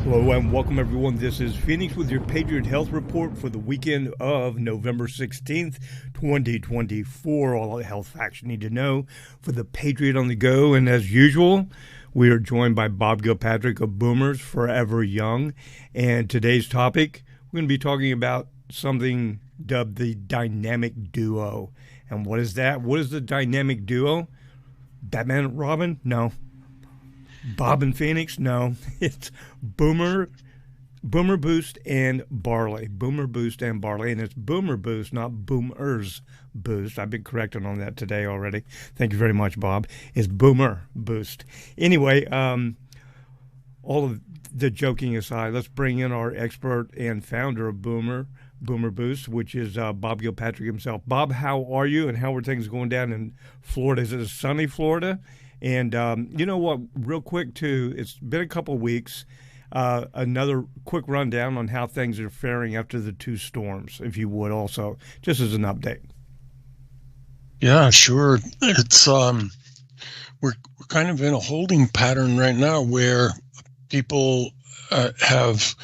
Hello and welcome everyone. This is Phoenix with your Patriot Health Report for the weekend of November 16th, 2024. All the health facts you need to know for the Patriot on the go. And as usual, we are joined by Bob Gilpatrick of Boomers Forever Young. And today's topic, we're going to be talking about something dubbed the dynamic duo. And what is that? What is the dynamic duo? Batman and Robin? No. Bob and Phoenix? No, it's Boomer Boost and Barley. Boomer Boost and Barley, and it's Boomer Boost, not Boomers Boost. I've been corrected on that today already. Thank you very much, Bob. It's Boomer Boost. Anyway, all of the joking aside, let's bring in our expert and founder of Boomer Boost, which is Bob Gilpatrick himself. Bob, how are you, and how are things going down in Florida? Is it a sunny Florida? And you know what, real quick, too, it's been a couple of weeks. Another quick rundown on how things are faring after the two storms, if you would, also, just as an update. Yeah, sure. It's we're kind of in a holding pattern right now where people have,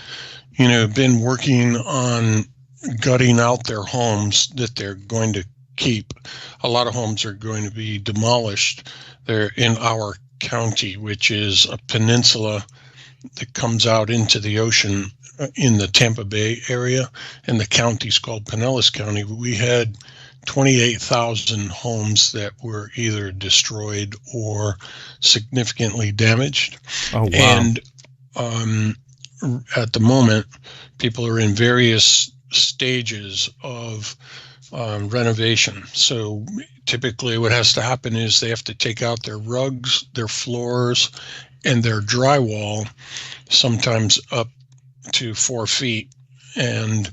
been working on gutting out their homes that they're going to keep. A lot of homes are going to be demolished. They're in our county, which is a peninsula that comes out into the ocean in the Tampa Bay area, and the county's called Pinellas County. We had 28,000 homes that were either destroyed or significantly damaged. Oh, wow. And at the moment, people are in various stages of renovation. So typically what has to happen is they have to take out their rugs, their floors, and their drywall, sometimes up to 4 feet, and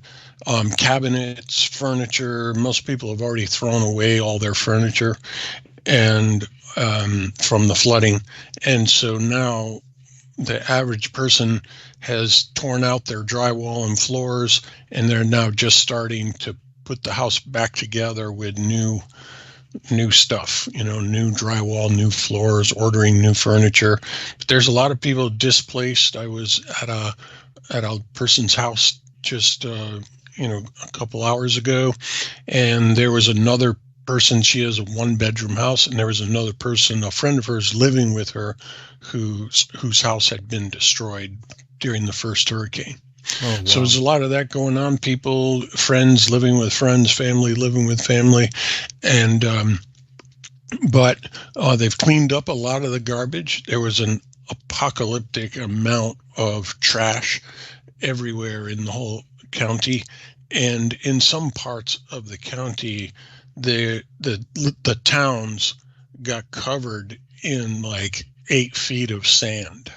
cabinets, furniture. Most people have already thrown away all their furniture and from the flooding. And so now the average person has torn out their drywall and floors, and they're now just starting to put the house back together with new stuff, new drywall, new floors, ordering new furniture. But there's a lot of people displaced. I was at a person's house just a couple hours ago, and there was another person. She has a 1-bedroom house, and there was another person, a friend of hers, living with her, whose house had been destroyed during the first hurricane. Oh, wow. So there's a lot of that going on. People, friends living with friends, family living with family. And but they've cleaned up a lot of the garbage. There was an apocalyptic amount of trash everywhere in the whole county. And in some parts of the county, the towns got covered in like 8 feet of sand.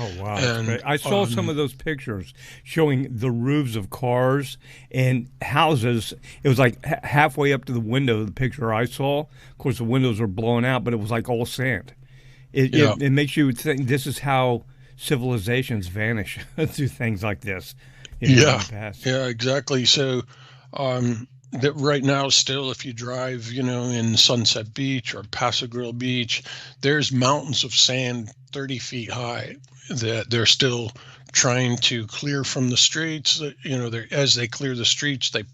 Oh, wow. And I saw some of those pictures showing the roofs of cars and houses. It was like halfway up to the window, the picture I saw. Of course, the windows were blown out, but it was like all sand. It makes you think this is how civilizations vanish through things like this. In the past. Yeah, exactly. So that right now still, if you drive, in Sunset Beach or Paso Grill Beach, there's mountains of sand 30 feet high that they're still trying to clear from the streets. As they clear the streets, they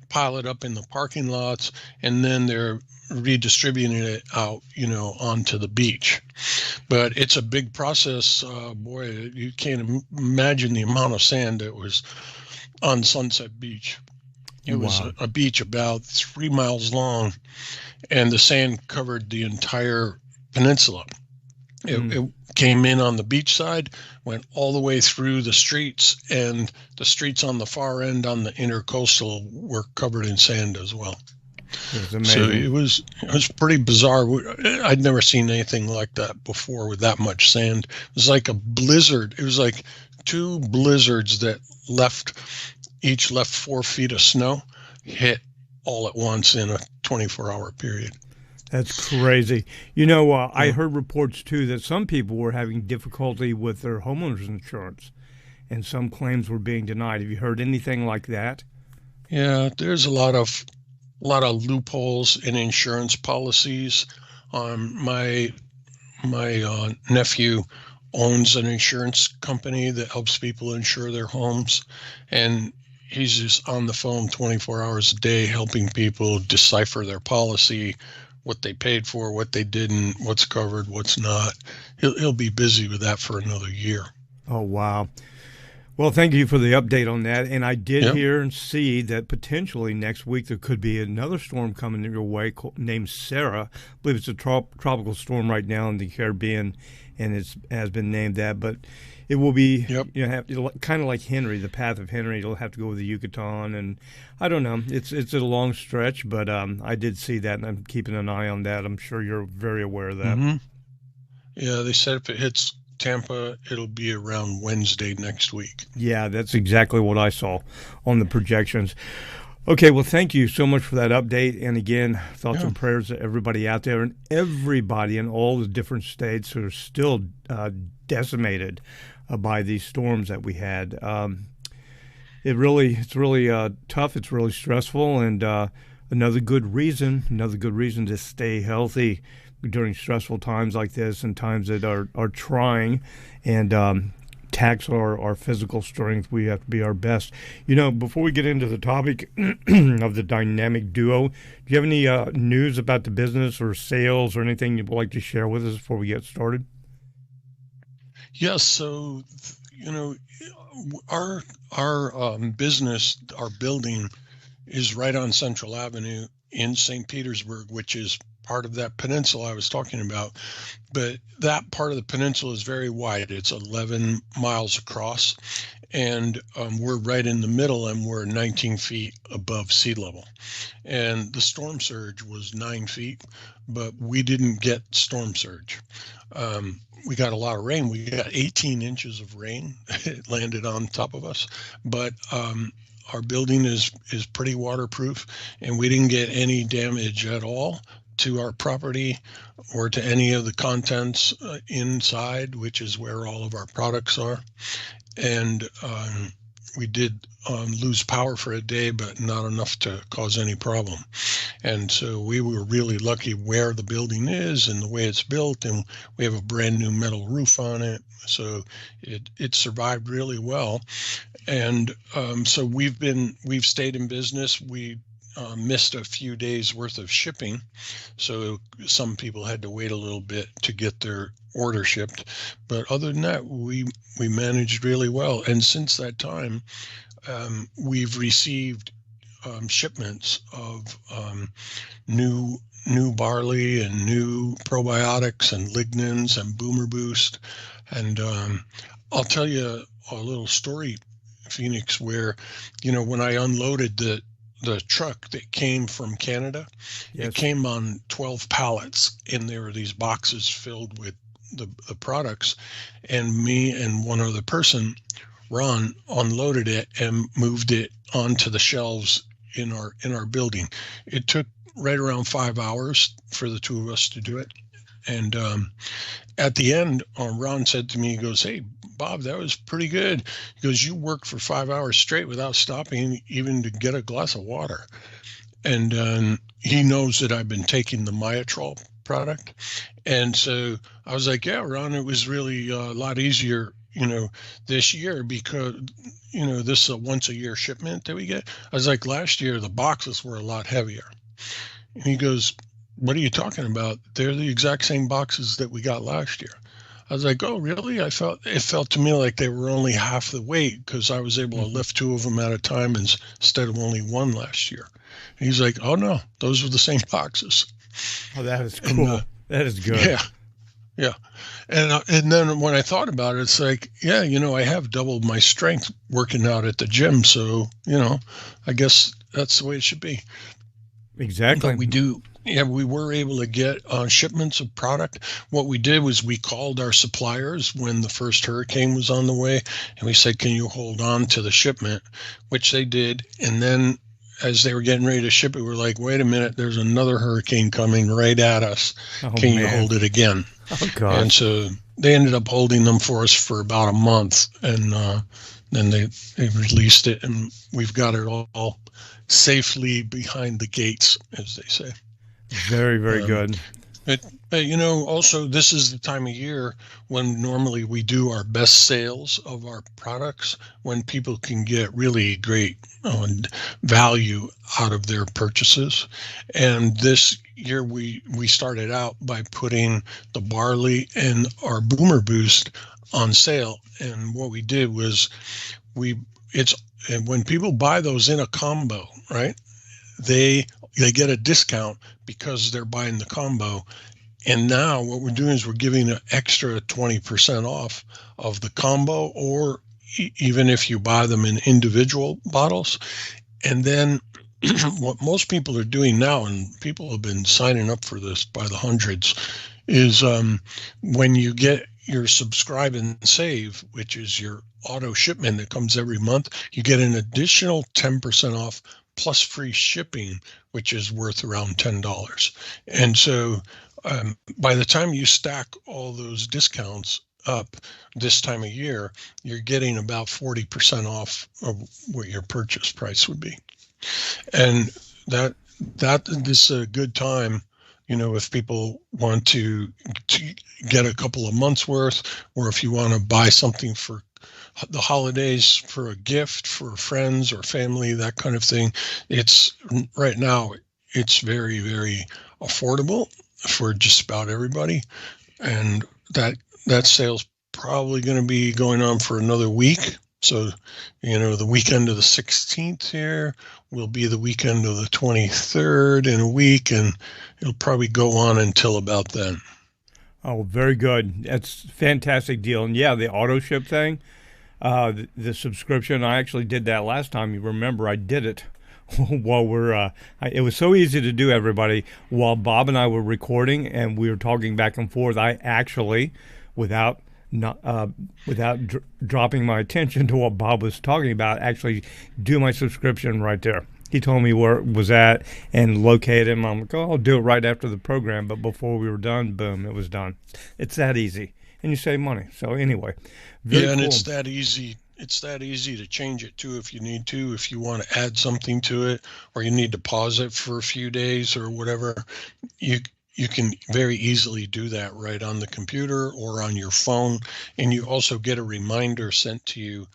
pile it up in the parking lots, and then they're redistributing it out, onto the beach. But it's a big process. Boy, you can't imagine the amount of sand that was on Sunset Beach. It was a beach about 3 miles long, and the sand covered the entire peninsula. It came in on the beach side, went all the way through the streets, and the streets on the far end on the intercoastal were covered in sand as well. So it was pretty bizarre. I'd never seen anything like that before with that much sand. It was like a blizzard. It was like 2 blizzards that each left 4 feet of snow, hit all at once in a 24-hour period. That's crazy. I heard reports too that some people were having difficulty with their homeowners insurance, and some claims were being denied. Have you heard anything like that? Yeah, there's a lot of loopholes in insurance policies. My nephew owns an insurance company that helps people insure their homes, and he's just on the phone 24 hours a day helping people decipher their policy, what they paid for, what they didn't, what's covered, what's not. He'll be busy with that for another year. Oh, wow. Well, thank you for the update on that. And I did Yep. hear and see that potentially next week there could be another storm coming your way named Sarah. I believe it's a tropical storm right now in the Caribbean, and it has been named that. But it will be, Yep. it'll, kind of like Henry, the path of Henry. It'll have to go over the Yucatan, and I don't know. It's a long stretch, but I did see that, and I'm keeping an eye on that. I'm sure you're very aware of that. hmm Yeah, they said if it hits Tampa, it'll be around Wednesday next week. Yeah, that's exactly what I saw on the projections. Okay, well, thank you so much for that update. And again, thoughts Yeah. and prayers to everybody out there and everybody in all the different states who are still decimated by these storms that we had. It's really tough. It's really stressful, and another good reason to stay healthy during stressful times like this and times that are trying and tax our physical strength. We have to be our best. Before we get into the topic of the dynamic duo, do you have any news about the business or sales or anything you'd like to share with us before we get started? Yes, so our business, our building is right on Central Avenue in St. Petersburg, which is part of that peninsula I was talking about. But that part of the peninsula is very wide. It's 11 miles across, and we're right in the middle, and we're 19 feet above sea level. And the storm surge was 9 feet, but we didn't get storm surge. We got a lot of rain. We got 18 inches of rain. It landed on top of us, but our building is pretty waterproof, and we didn't get any damage at all to our property or to any of the contents inside, which is where all of our products are. And we did lose power for a day, but not enough to cause any problem. And so we were really lucky where the building is and the way it's built, and we have a brand new metal roof on it. So it survived really well. And so we've stayed in business. We missed a few days worth of shipping, so some people had to wait a little bit to get their order shipped. But other than that, we managed really well. And since that time, we've received shipments of new barley and new probiotics and lignans and Boomer Boost. And I'll tell you a little story, Phoenix, where when I unloaded the truck that came from Canada, Yes. it came on 12 pallets, and there were these boxes filled with the products, and me and one other person, Ron, unloaded it and moved it onto the shelves in our building. It took right around 5 hours for the two of us to do it. And at the end, Ron said to me, he goes, "Hey, Bob, that was pretty good." He goes, "You worked for 5 hours straight without stopping even to get a glass of water." And he knows that I've been taking the Myotrol product. And so I was like, "Yeah, Ron, it was really a lot easier, this year because, this is a once a year shipment that we get." I was like, "Last year, the boxes were a lot heavier." And he goes, "What are you talking about? They're the exact same boxes that we got last year." I was like, "Oh, really?" It felt to me like they were only half the weight because I was able to lift two of them at a time instead of only one last year. And he's like, "Oh no, those were the same boxes." Oh, that is cool. And, That is good. yeah, yeah. And then when I thought about it, it's like, yeah, I have doubled my strength working out at the gym, so I guess that's the way it should be. Exactly. But we were able to get shipments of product. What we did was we called our suppliers when the first hurricane was on the way, and we said, "Can you hold on to the shipment?" Which they did. And then as they were getting ready to ship it, we're like, wait a minute, there's another hurricane coming right at us. Oh Can you man. hold it again? Oh And gosh. so they ended up holding them for us for about a month, and then they released it, and we've got it all safely behind the gates, as they say. Very, very Um, good. but also this is the time of year when normally we do our best sales of our products, when people can get really great value out of their purchases. And this year we started out by putting the barley and our Boomer Boost on sale. And what we did was we it's and when people buy those in a combo, right? They get a discount because they're buying the combo. And now what we're doing is we're giving an extra 20% off of the combo, or even if you buy them in individual bottles. And then what most people are doing now, and people have been signing up for this by the hundreds, is when you get your subscribe and save, which is your auto shipment that comes every month, you get an additional 10% off plus free shipping, which is worth around $10. And so by the time you stack all those discounts up this time of year, you're getting about 40% off of what your purchase price would be. And that is a good time, if people want to get a couple of months worth, or if you want to buy something for the holidays, for a gift for friends or family, that kind of thing. It's right now, it's very, very affordable for just about everybody. And that sale's probably going to be going on for another week. So, the weekend of the 16th here will be the weekend of the 23rd in a week, and it'll probably go on until about then. Oh, very good. That's a fantastic deal. And yeah, the auto ship thing, the subscription, I actually did that last time. You remember I did it while it was so easy to do, everybody. While Bob and I were recording and we were talking back and forth, I actually, without not dropping my attention to what Bob was talking about, actually do my subscription right there. He told me where it was at and located him. I'm like, oh, I'll do it right after the program. But before we were done, boom, it was done. It's that easy. And you save money. So anyway, very and cool. it's that easy. It's that easy to change it too if you need to, if you want to add something to it, or you need to pause it for a few days or whatever. You can very easily do that right on the computer or on your phone. And you also get a reminder sent to you.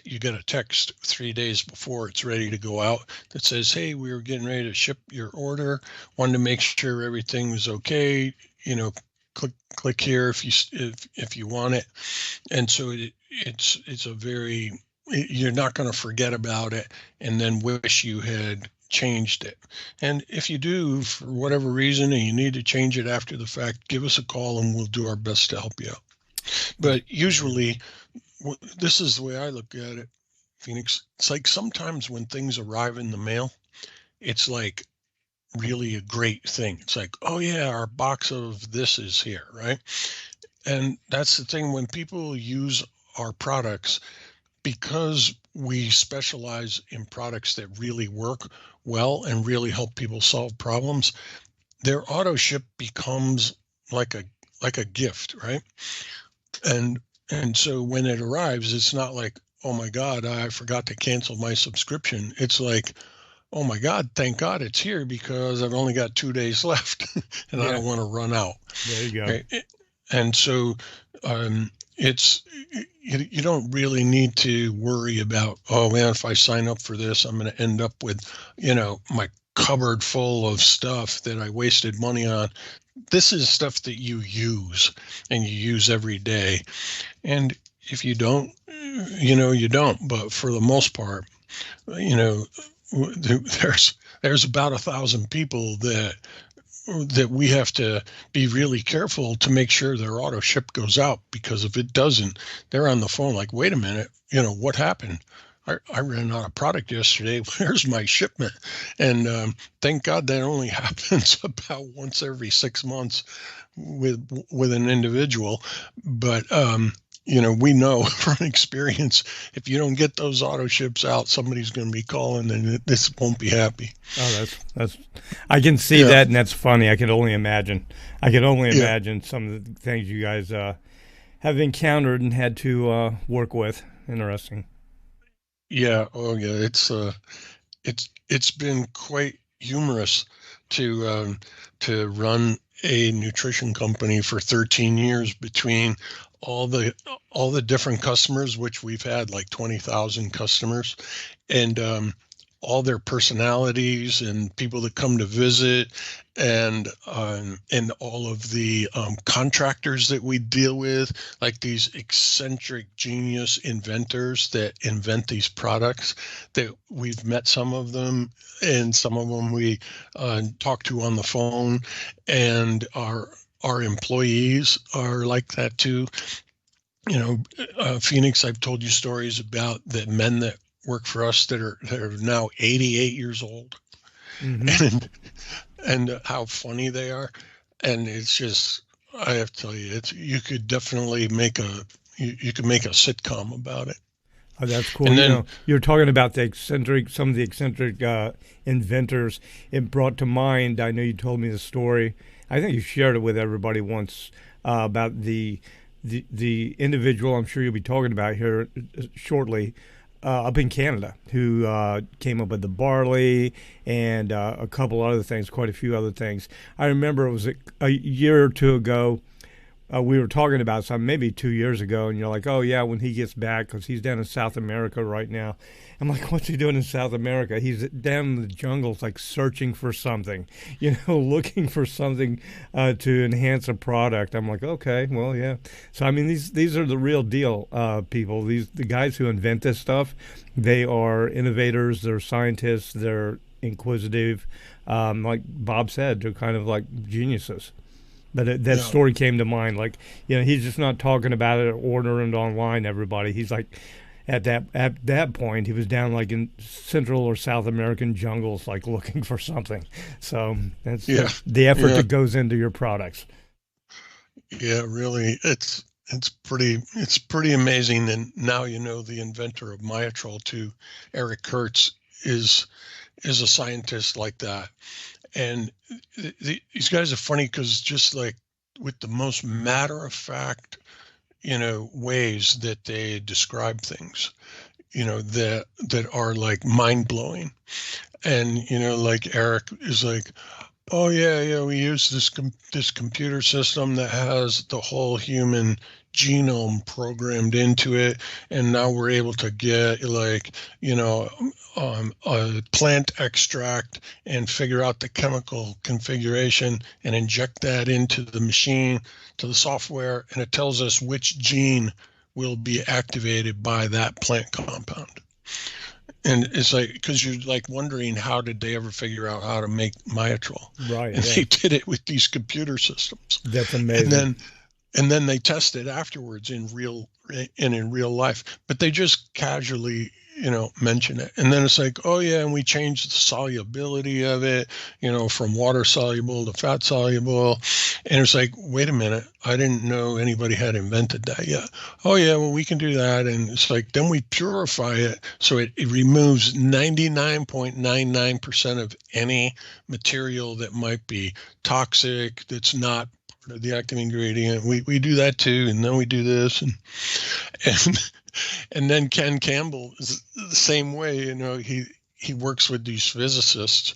You get a text 3 days before it's ready to go out that says, hey, we were getting ready to ship your order. Wanted to make sure everything was okay. Click here if you want it. And so it's a very, you're not going to forget about it and then wish you had changed it. And if you do, for whatever reason, and you need to change it after the fact, give us a call and we'll do our best to help you out. But usually, this is the way I look at it, Phoenix. It's like sometimes when things arrive in the mail, it's like really a great thing. It's like, oh yeah, our box of this is here, right? And that's the thing, when people use our products, because we specialize in products that really work well and really help people solve problems, their auto ship becomes like a gift, right? And so when it arrives, it's not like, oh my God, I forgot to cancel my subscription. It's like, oh my God, thank God it's here because I've only got 2 days left and I don't want to run out. There you go. Right? And so it's you don't really need to worry about, oh man, if I sign up for this, I'm going to end up with, my cupboard full of stuff that I wasted money on. This is stuff that you use and you use every day. And if you don't, you don't. But for the most part, there's about 1,000 people that we have to be really careful to make sure their auto ship goes out, because if it doesn't, they're on the phone like, wait a minute, what happened? I ran out of product yesterday. Where's my shipment? And thank God that only happens about once every 6 months with an individual. But we know from experience, if you don't get those auto ships out, somebody's going to be calling, and this won't be happy. Oh, that's. I can see Yeah, that, and that's funny. I can only imagine. I can only yeah, imagine some of the things you guys have encountered and had to work with. Interesting. yeah. Oh, yeah. It's been quite humorous to run a nutrition company for 13 years between all the all the different customers, which we've had like 20,000 customers, and all their personalities and people that come to visit, and all of the contractors that we deal with, like these eccentric genius inventors that invent these products. That we've met some of them, and some of them we talk to on the phone, and our employees are like that too. Phoenix, I've told you stories about the men that work for us that are now 88 years old, Hmm. and how funny they are. And it's just, I have to tell you, it's you could definitely you could make a sitcom about it. Oh, that's cool. And then You're talking about some of the eccentric inventors. It brought to mind. I know you told me the story. I think you shared it with everybody once about the individual. I'm sure you'll be talking about here shortly. Up in Canada, who came up with the barley and a couple other things, quite a few other things. I remember it was a year or two ago. We were talking about something maybe 2 years ago, and you're like, "Oh yeah, when he gets back, because he's down in South America right now." I'm like, "What's he doing in South America?" He's down in the jungles, like searching for something, looking for something to enhance a product. I'm like, "Okay, well, yeah." So I mean, these are the real deal people. The guys who invent this stuff, they are innovators, they're scientists, they're inquisitive. Like Bob said, they're kind of like geniuses. But that yeah, story came to mind. Like, he's just not talking about it or ordering it online. Everybody, he's like, at that point, he was down like in Central or South American jungles, like looking for something. So yeah, that's the effort yeah, that goes into your products. yeah. Really, it's pretty amazing. And now the inventor of Myotrol too, Eric Kurtz, is is a scientist like that. And these guys are funny because just like with the most matter of fact, ways that they describe things, that are like mind blowing. And, like Eric is like, oh yeah, yeah, we use this computer system that has the whole human genome programmed into it, and now we're able to get like a plant extract and figure out the chemical configuration and inject that into the machine, to the software, and it tells us which gene will be activated by that plant compound. And it's like, because you're like wondering, how did they ever figure out how to make Myotrol? Right. And Yeah. they did it with these computer systems. That's And amazing. then they test it afterwards in real life, but they just casually mention it. And then it's like, oh yeah, and we changed the solubility of it, from water soluble to fat soluble. And it's like, wait a minute, I didn't know anybody had invented that yet. Oh yeah, well, we can do that. And it's like, then we purify it so it removes 99.99% of any material that might be toxic, that's not the active ingredient. We do that too, and then we do this, and and then Ken Campbell is the same way. He works with these physicists,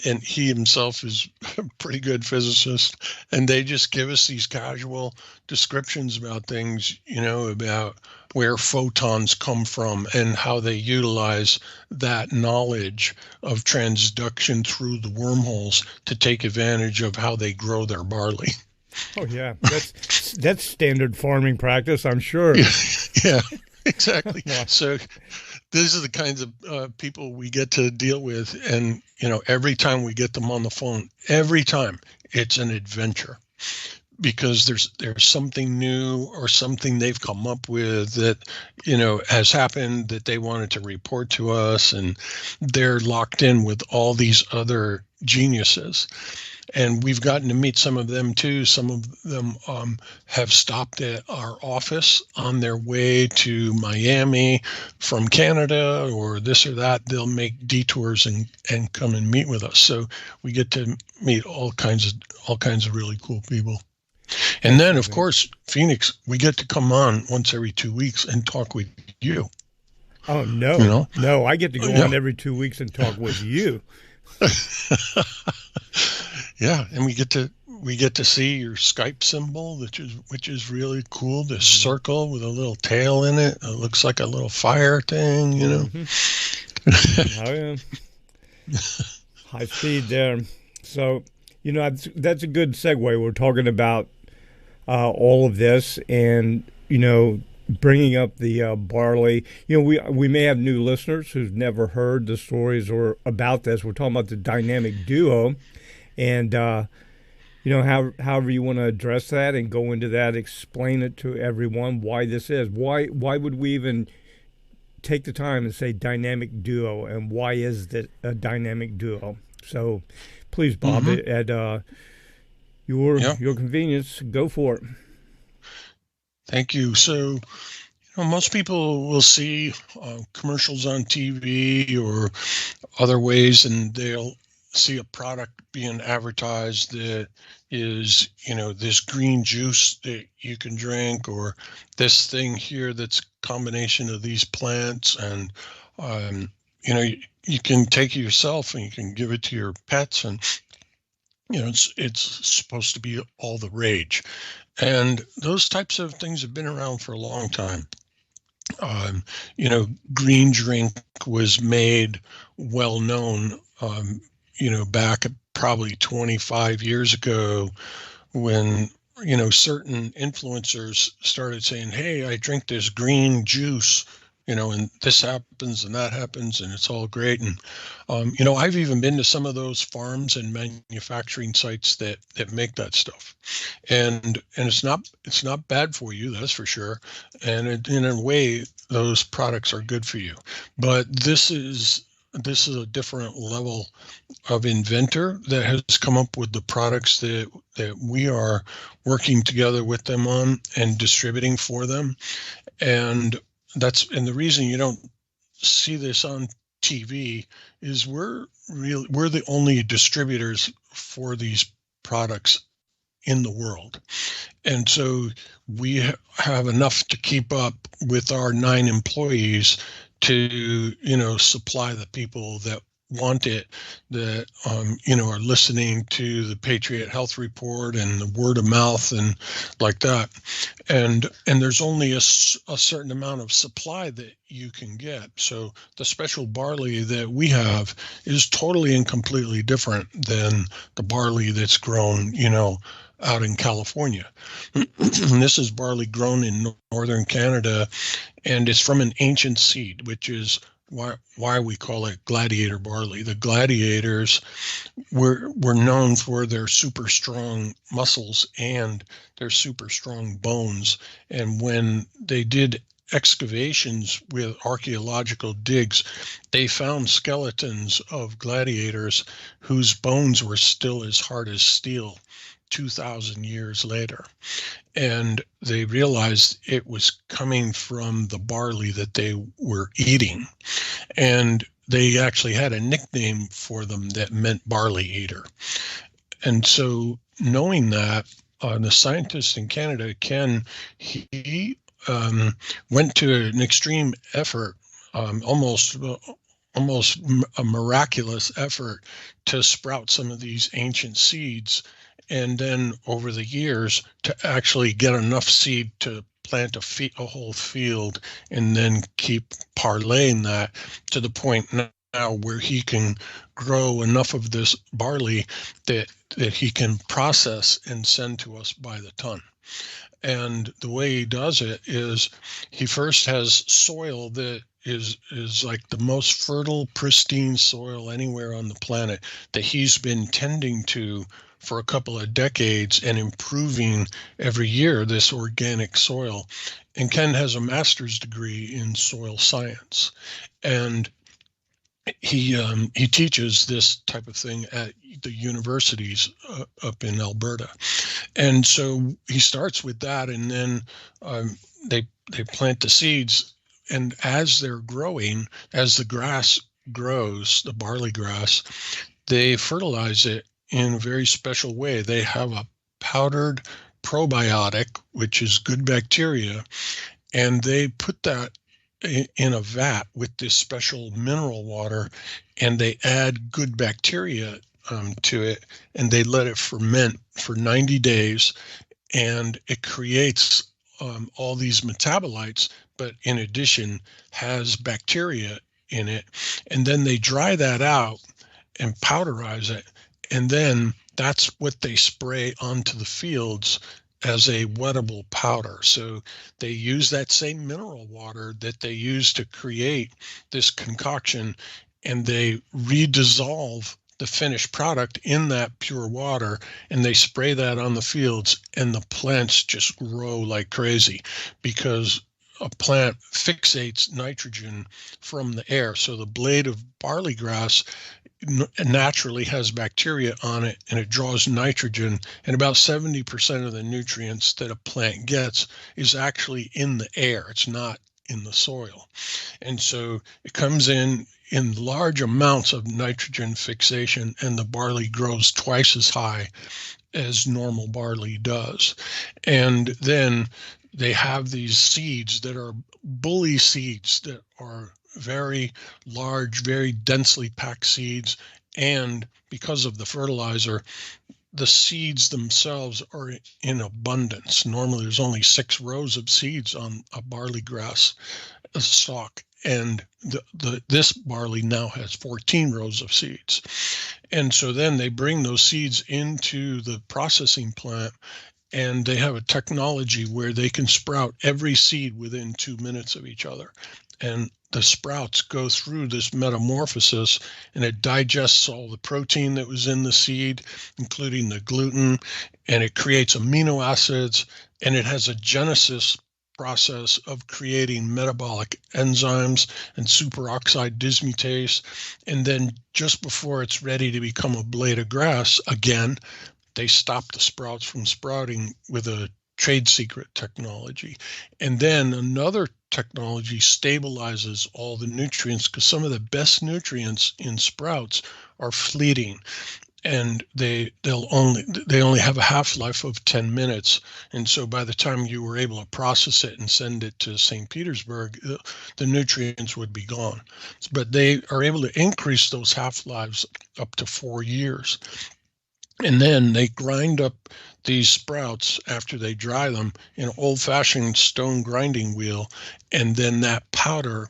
and he himself is a pretty good physicist, and they just give us these casual descriptions about things, about where photons come from and how they utilize that knowledge of transduction through the wormholes to take advantage of how they grow their barley. Oh yeah, that's standard farming practice, I'm sure. Yeah, exactly. Wow. So these are the kinds of people we get to deal with, and every time we get them on the phone, every time it's an adventure, because there's something new or something they've come up with that has happened that they wanted to report to us, and they're locked in with all these other geniuses. and we've gotten to meet some of them too. Some of them have stopped at our office on their way to Miami from Canada or this or that. They'll make detours and come and meet with us. So we get to meet all kinds of really cool people. And then, of course, Phoenix, we get to come on once every 2 weeks and talk with you. Oh, no. You know? No, I get to go on every 2 weeks and talk with you. Yeah, and we get to see your Skype symbol, which is really cool. This circle with a little tail in it. It looks like a little fire thing, you know. Oh, yeah. High speed there. So, you know, that's a good segue. We're talking about all of this, and you know, bringing up the barley. You know, we may have new listeners who've never heard the stories or about this. We're talking about the dynamic duo, and you know, however you want to address that and go into that, explain it to everyone why this is. Why would we even take the time and say dynamic duo, and why is that a dynamic duo? So, please, Bob, at your convenience, go for it. Thank you. So, you know, most people will see commercials on TV or other ways, and they'll see a product being advertised that is, you know, this green juice that you can drink, or this thing here that's a combination of these plants, and you know, you can take it yourself and you can give it to your pets, and you know, it's supposed to be all the rage. And those types of things have been around for a long time. You know, green drink was made well known, you know, back probably 25 years ago when, you know, certain influencers started saying, hey, I drink this green juice, you know, and this happens and that happens and it's all great. And, you know, I've even been to some of those farms and manufacturing sites that make that stuff. And it's not bad for you, that's for sure. And in a way, those products are good for you. But this is a different level of inventor that has come up with the products that we are working together with them on and distributing for them. And the reason you don't see this on TV is we're the only distributors for these products in the world. And so we have enough to keep up with our 9 employees to, you know, supply the people that want it, that you know, are listening to the Patriot Health Report and the word of mouth and like that. And there's only a certain amount of supply that you can get. So the special barley that we have is totally and completely different than the barley that's grown, you know, out in California. This is barley grown in northern Canada, and it's from an ancient seed, which is why we call it gladiator barley. The gladiators were known for their super strong muscles and their super strong bones. And when they did excavations with archaeological digs, they found skeletons of gladiators whose bones were still as hard as steel 2,000 years later. And they realized it was coming from the barley that they were eating. And they actually had a nickname for them that meant barley eater. And so knowing that, the scientist in Canada, Ken, he went to an extreme effort, almost a miraculous effort to sprout some of these ancient seeds, and then over the years to actually get enough seed to plant a whole field, and then keep parlaying that to the point now where he can grow enough of this barley that he can process and send to us by the ton. And the way he does it is he first has soil that is like the most fertile, pristine soil anywhere on the planet that he's been tending to for a couple of decades and improving every year this organic soil. And Ken has a master's degree in soil science. And he teaches this type of thing at the universities up in Alberta, and so he starts with that, and then they plant the seeds, and as they're growing, as the grass grows, the barley grass, they fertilize it in a very special way. They have a powdered probiotic, which is good bacteria, and they put that in a vat with this special mineral water, and they add good bacteria to it, and they let it ferment for 90 days, and it creates all these metabolites, but in addition has bacteria in it. And then they dry that out and powderize it, and then that's what they spray onto the fields as a wettable powder. So they use that same mineral water that they use to create this concoction, and they redissolve the finished product in that pure water, and they spray that on the fields, and the plants just grow like crazy, because a plant fixates nitrogen from the air. So the blade of barley grass naturally has bacteria on it, and it draws nitrogen, and about 70% of the nutrients that a plant gets is actually in the air. It's not in the soil. And so it comes in large amounts of nitrogen fixation, and the barley grows twice as high as normal barley does. And then they have these seeds that are bully seeds that are very large, very densely packed seeds. And because of the fertilizer, the seeds themselves are in abundance. Normally, there's only 6 rows of seeds on a barley grass stalk, and this barley now has 14 rows of seeds. And so then they bring those seeds into the processing plant, and they have a technology where they can sprout every seed within 2 minutes of each other. And the sprouts go through this metamorphosis, and it digests all the protein that was in the seed, including the gluten, and it creates amino acids, and it has a genesis process of creating metabolic enzymes and superoxide dismutase. And then just before it's ready to become a blade of grass, again, they stop the sprouts from sprouting with a trade secret technology. And then another technology stabilizes all the nutrients, because some of the best nutrients in sprouts are fleeting, and they only have a half-life of 10 minutes. And so by the time you were able to process it and send it to St. Petersburg, the nutrients would be gone. But they are able to increase those half-lives up to 4 years. And then they grind up these sprouts after they dry them in an old-fashioned stone grinding wheel, and then that powder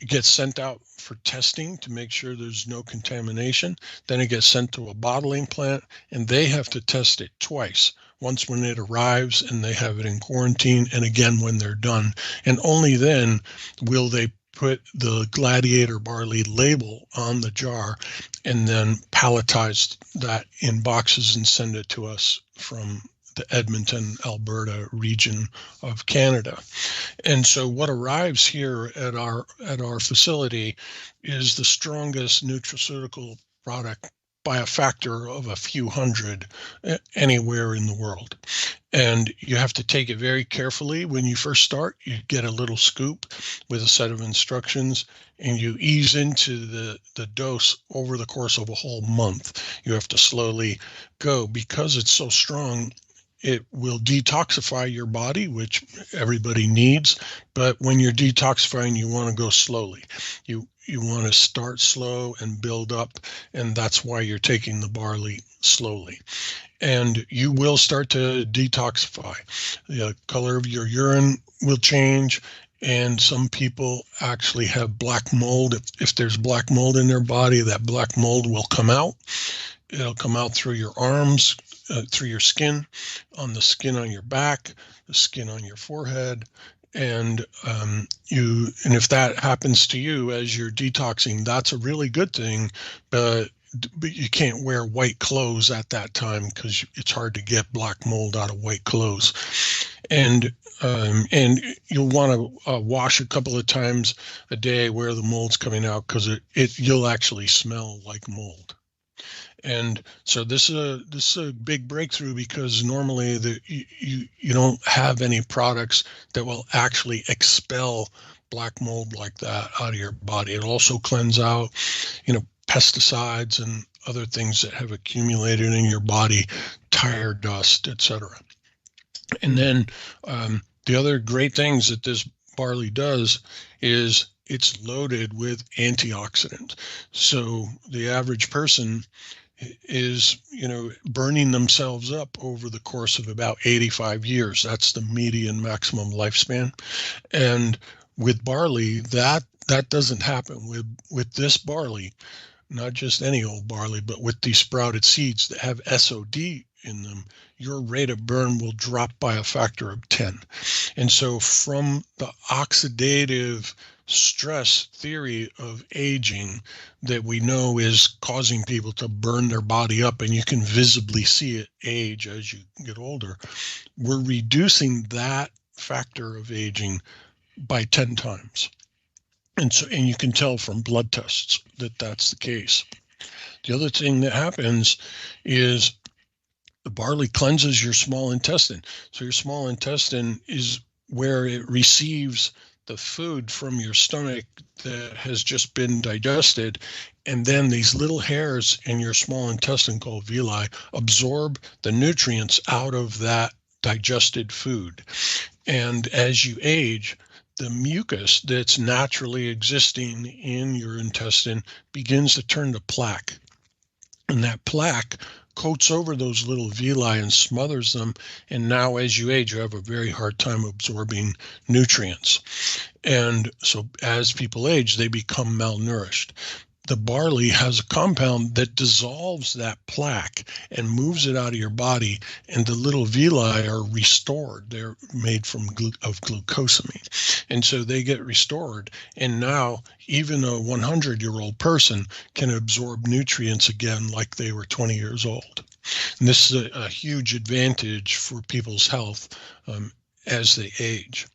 gets sent out for testing to make sure there's no contamination. Then it gets sent to a bottling plant, and they have to test it twice. Once when it arrives and they have it in quarantine, and again when they're done. And only then will they put the Gladiator barley label on the jar, and then palletize that in boxes and send it to us from the Edmonton, Alberta region of Canada. And so what arrives here at our facility is the strongest nutraceutical product by a factor of a few hundred anywhere in the world. And you have to take it very carefully. When you first start, you get a little scoop with a set of instructions, and you ease into the dose over the course of a whole month. You have to slowly go, because it's so strong. It will detoxify your body, which everybody needs. But when you're detoxifying, you want to go slowly. You want to start slow and build up, and that's why you're taking the barley slowly. And you will start to detoxify. The color of your urine will change, and some people actually have black mold. If there's black mold in their body, that black mold will come out. It'll come out through your arms, through your skin, on the skin on your back, the skin on your forehead. And if that happens to you as you're detoxing, that's a really good thing. But you can't wear white clothes at that time, because it's hard to get black mold out of white clothes. And you'll want to wash a couple of times a day where the mold's coming out, because you'll actually smell like mold. And so this is a big breakthrough, because normally you don't have any products that will actually expel black mold like that out of your body. It also cleanses out, pesticides and other things that have accumulated in your body, tire dust, etc. And then the other great things that this barley does is it's loaded with antioxidants. So the average person is, burning themselves up over the course of about 85 years. That's the median maximum lifespan. And with barley, that doesn't happen. With this barley, not just any old barley, but with these sprouted seeds that have SOD in them, your rate of burn will drop by a factor of 10. And so from the oxidative stress theory of aging that we know is causing people to burn their body up, and you can visibly see it age as you get older, we're reducing that factor of aging by 10 times. And you can tell from blood tests that that's the case. The other thing that happens is the barley cleanses your small intestine. So your small intestine is where it receives the food from your stomach that has just been digested. And then these little hairs in your small intestine called villi absorb the nutrients out of that digested food. And as you age, the mucus that's naturally existing in your intestine begins to turn to plaque. And that plaque coats over those little villi and smothers them. And now as you age, you have a very hard time absorbing nutrients. And so as people age, they become malnourished. The barley has a compound that dissolves that plaque and moves it out of your body, and the little villi are restored. They're made of glucosamine. And so they get restored. And now even a 100-year-old person can absorb nutrients again like they were 20 years old. And this is a huge advantage for people's health as they age.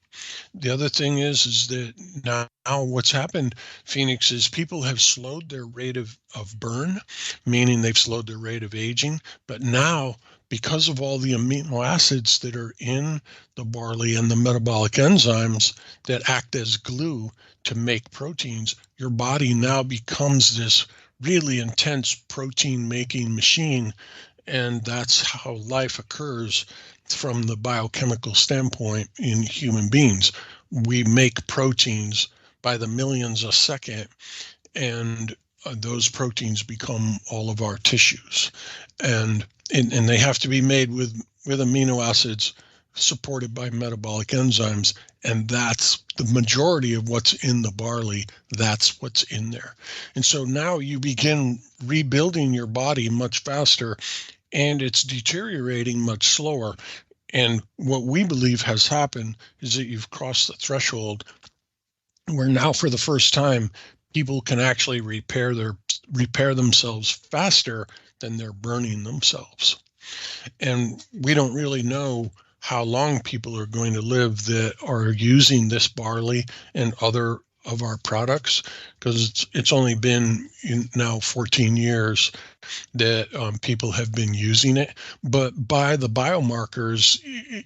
The other thing is that now what's happened, Phoenix, is people have slowed their rate of burn, meaning they've slowed their rate of aging. But now, because of all the amino acids that are in the barley and the metabolic enzymes that act as glue to make proteins, your body now becomes this really intense protein-making machine. And that's how life occurs from the biochemical standpoint in human beings. We make proteins by the millions a second, and those proteins become all of our tissues. And they have to be made with amino acids supported by metabolic enzymes. And that's the majority of what's in the barley. That's what's in there. And so now you begin rebuilding your body much faster, and it's deteriorating much slower. And what we believe has happened is that you've crossed the threshold where now, for the first time, people can actually repair themselves faster than they're burning themselves. And we don't really know how long people are going to live that are using this barley and other of our products, because it's only been now 14 years that people have been using it. But by the biomarkers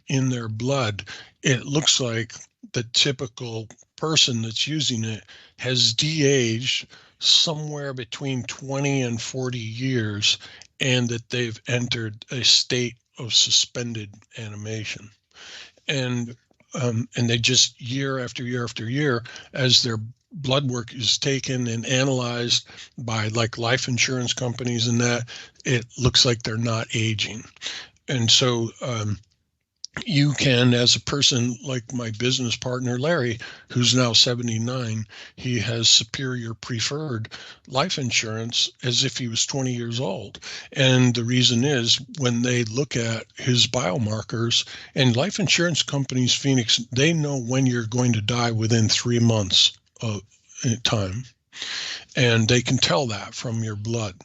in their blood, it looks like the typical person that's using it has de-aged somewhere between 20 and 40 years, and that they've entered a state of suspended animation. And they just, year after year after year, as their blood work is taken and analyzed by like life insurance companies and that, it looks like they're not aging. And so you can, as a person like my business partner, Larry, who's now 79, he has Superior Preferred life insurance as if he was 20 years old. And the reason is, when they look at his biomarkers, and life insurance companies, Phoenix, they know when you're going to die within 3 months of time. And they can tell that from your blood.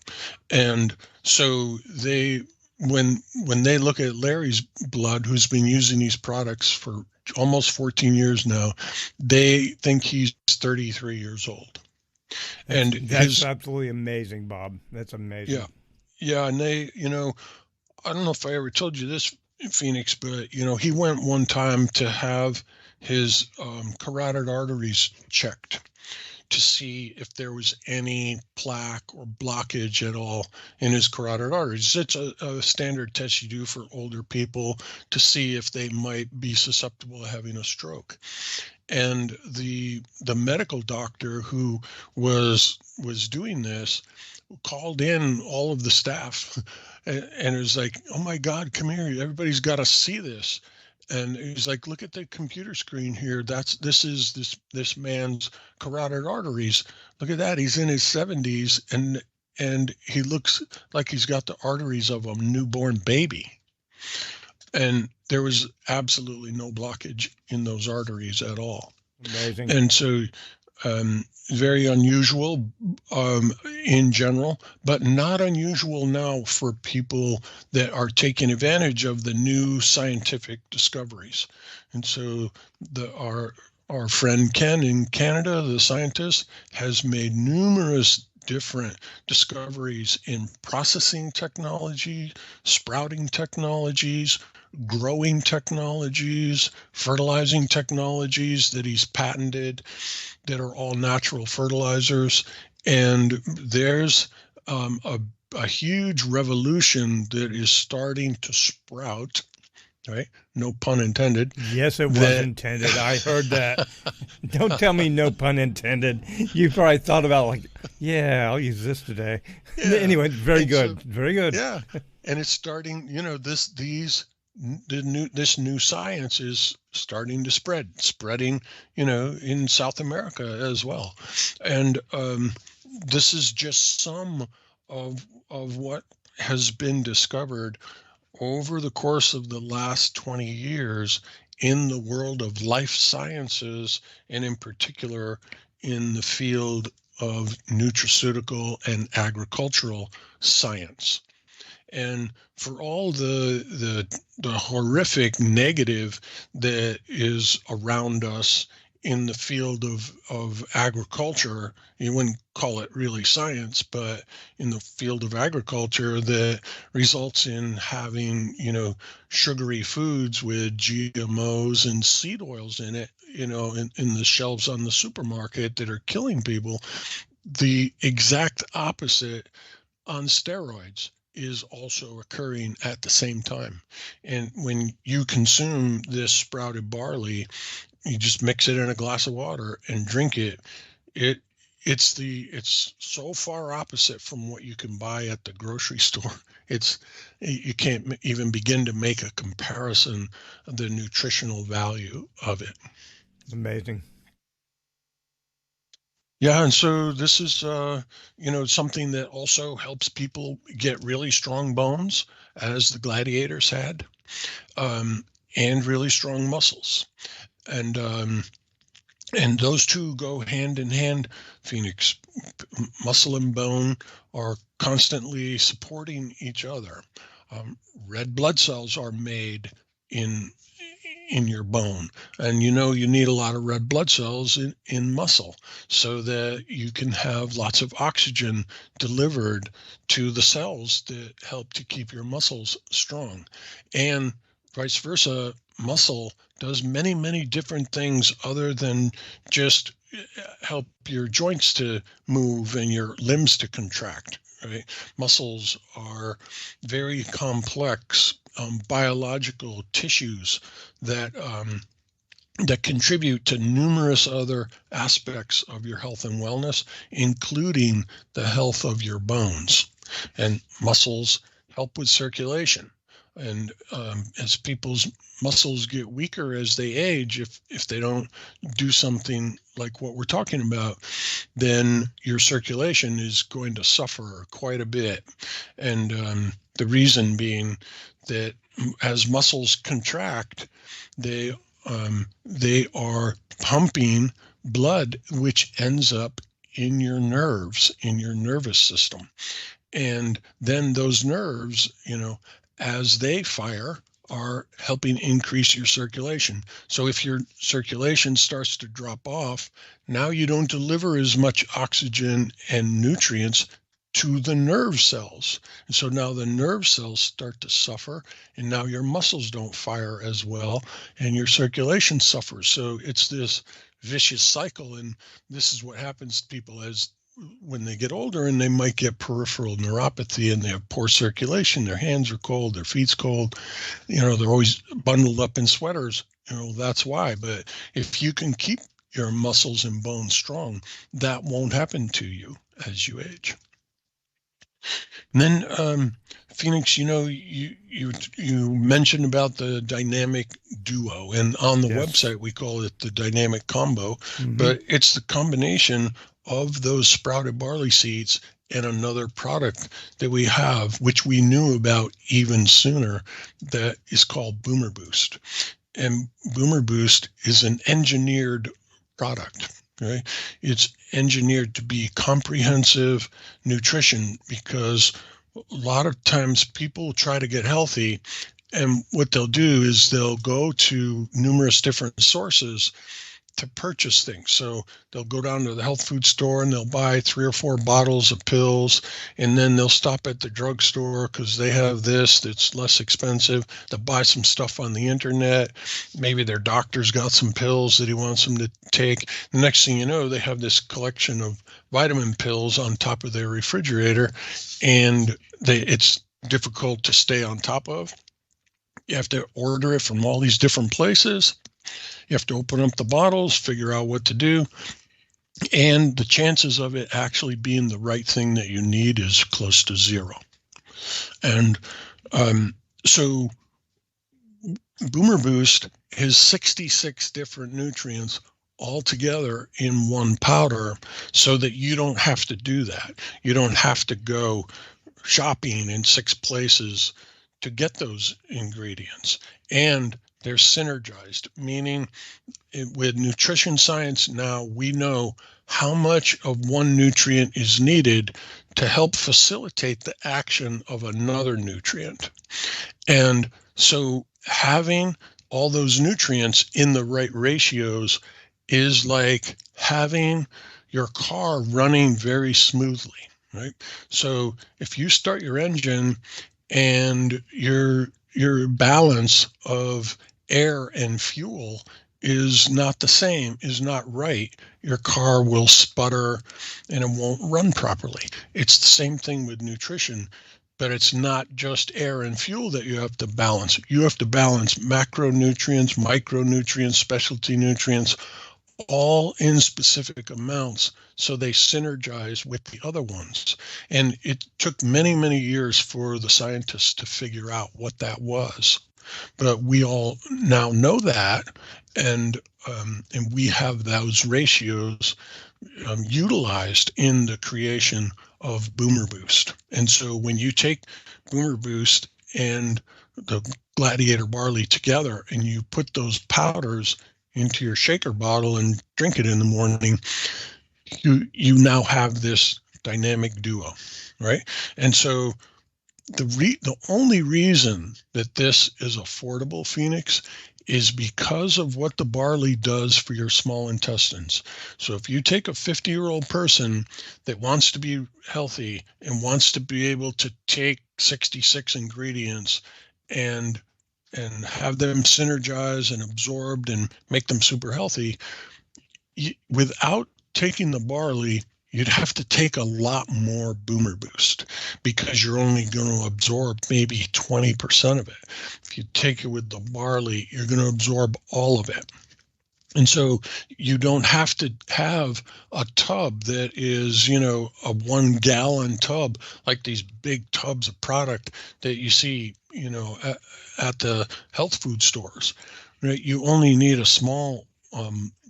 And so they when they look at Larry's blood, who's been using these products for almost 14 years now, they think he's 33 years old. And That's absolutely amazing, Bob. That's amazing. Yeah, yeah, and they, I don't know if I ever told you this, Phoenix, but he went one time to have his carotid arteries checked to see if there was any plaque or blockage at all in his carotid arteries. It's a standard test you do for older people to see if they might be susceptible to having a stroke. And the medical doctor who was doing this called in all of the staff and it was like, oh my God, come here, everybody's got to see this. And he's like, look at the computer screen here. This is this man's carotid arteries. Look at that. He's in his 70s and he looks like he's got the arteries of a newborn baby. And there was absolutely no blockage in those arteries at all. Amazing. And so very unusual in general, but not unusual now for people that are taking advantage of the new scientific discoveries. And so our friend Ken in Canada, the scientist, has made numerous different discoveries in processing technology, sprouting technologies, growing technologies, fertilizing technologies that he's patented that are all natural fertilizers. And there's a huge revolution that is starting to sprout, right? No pun intended. Yes, it was intended. I heard that. Don't tell me no pun intended. You probably thought about like, yeah, I'll use this today. Yeah. Anyway, very good. Very good. Yeah. And it's starting, this new science is starting to spreading, in South America as well. And this is just some of what has been discovered over the course of the last 20 years in the world of life sciences, and in particular in the field of nutraceutical and agricultural science. And for all the horrific negative that is around us in the field of agriculture, you wouldn't call it really science, but in the field of agriculture that results in having, sugary foods with GMOs and seed oils in it, in the shelves on the supermarket that are killing people. The exact opposite on steroids is also occurring at the same time. And when you consume this sprouted barley, you just mix it in a glass of water and drink it. It's so far opposite from what you can buy at the grocery store. You can't even begin to make a comparison of the nutritional value of it. Amazing. Yeah, and so this is, something that also helps people get really strong bones, as the gladiators had, and really strong muscles, and those two go hand in hand. Phoenix, muscle and bone are constantly supporting each other. Red blood cells are made in your bone, and you need a lot of red blood cells in muscle so that you can have lots of oxygen delivered to the cells that help to keep your muscles strong. And vice versa, muscle does many, many different things other than just help your joints to move and your limbs to contract, right? Muscles are very complex biological tissues that contribute to numerous other aspects of your health and wellness, including the health of your bones. And muscles help with circulation. And as people's muscles get weaker as they age, if they don't do something like what we're talking about, then your circulation is going to suffer quite a bit. And the reason being that as muscles contract, they are pumping blood, which ends up in your nerves, in your nervous system. And then those nerves, as they fire, are helping increase your circulation. So if your circulation starts to drop off, now you don't deliver as much oxygen and nutrients to the nerve cells. And so now the nerve cells start to suffer, and now your muscles don't fire as well, and your circulation suffers. So it's this vicious cycle, and this is what happens to people as when they get older, and they might get peripheral neuropathy and they have poor circulation. Their hands are cold, their feet's cold, they're always bundled up in sweaters. That's why. But if you can keep your muscles and bones strong, that won't happen to you as you age. And then, Phoenix, you mentioned about the dynamic duo, and on the website we call it the dynamic combo, but it's the combination of those sprouted barley seeds and another product that we have, which we knew about even sooner, that is called Boomer Boost. And Boomer Boost is an engineered product. Right? It's engineered to be comprehensive nutrition, because a lot of times people try to get healthy, and what they'll do is they'll go to numerous different sources to purchase things. So they'll go down to the health food store and they'll buy 3 or 4 bottles of pills, and then they'll stop at the drugstore because they have this that's less expensive. They'll buy some stuff on the internet. Maybe their doctor's got some pills that he wants them to take. The next thing you know, they have this collection of vitamin pills on top of their refrigerator, and it's difficult to stay on top of. You have to order it from all these different places. You have to open up the bottles, figure out what to do, and the chances of it actually being the right thing that you need is close to zero. And so Boomer Boost has 66 different nutrients all together in one powder, so that you don't have to do that. You don't have to go shopping in 6 places to get those ingredients. And they're synergized, meaning with nutrition science now, we know how much of one nutrient is needed to help facilitate the action of another nutrient. And so having all those nutrients in the right ratios is like having your car running very smoothly, right? So if you start your engine and your balance of air and fuel is not the same, is not right, your car will sputter and it won't run properly. It's the same thing with nutrition, but it's not just air and fuel that you have to balance. You have to balance macronutrients, micronutrients, specialty nutrients, all in specific amounts, so they synergize with the other ones. And it took many, many years for the scientists to figure out what that was. But we all now know that, and we have those ratios utilized in the creation of Boomer Boost. And so when you take Boomer Boost and the Gladiator barley together, and you put those powders into your shaker bottle and drink it in the morning, you now have this dynamic duo, right? And so the only reason that this is affordable, Phoenix, is because of what the barley does for your small intestines. So if you take a 50-year-old person that wants to be healthy and wants to be able to take 66 ingredients and have them synergize and absorbed and make them super healthy, without taking the barley, you'd have to take a lot more Boomer Boost, because you're only going to absorb maybe 20% of it. If you take it with the barley, you're going to absorb all of it. And so you don't have to have a tub that is, a 1 gallon tub, like these big tubs of product that you see, at the health food stores, right? You only need a small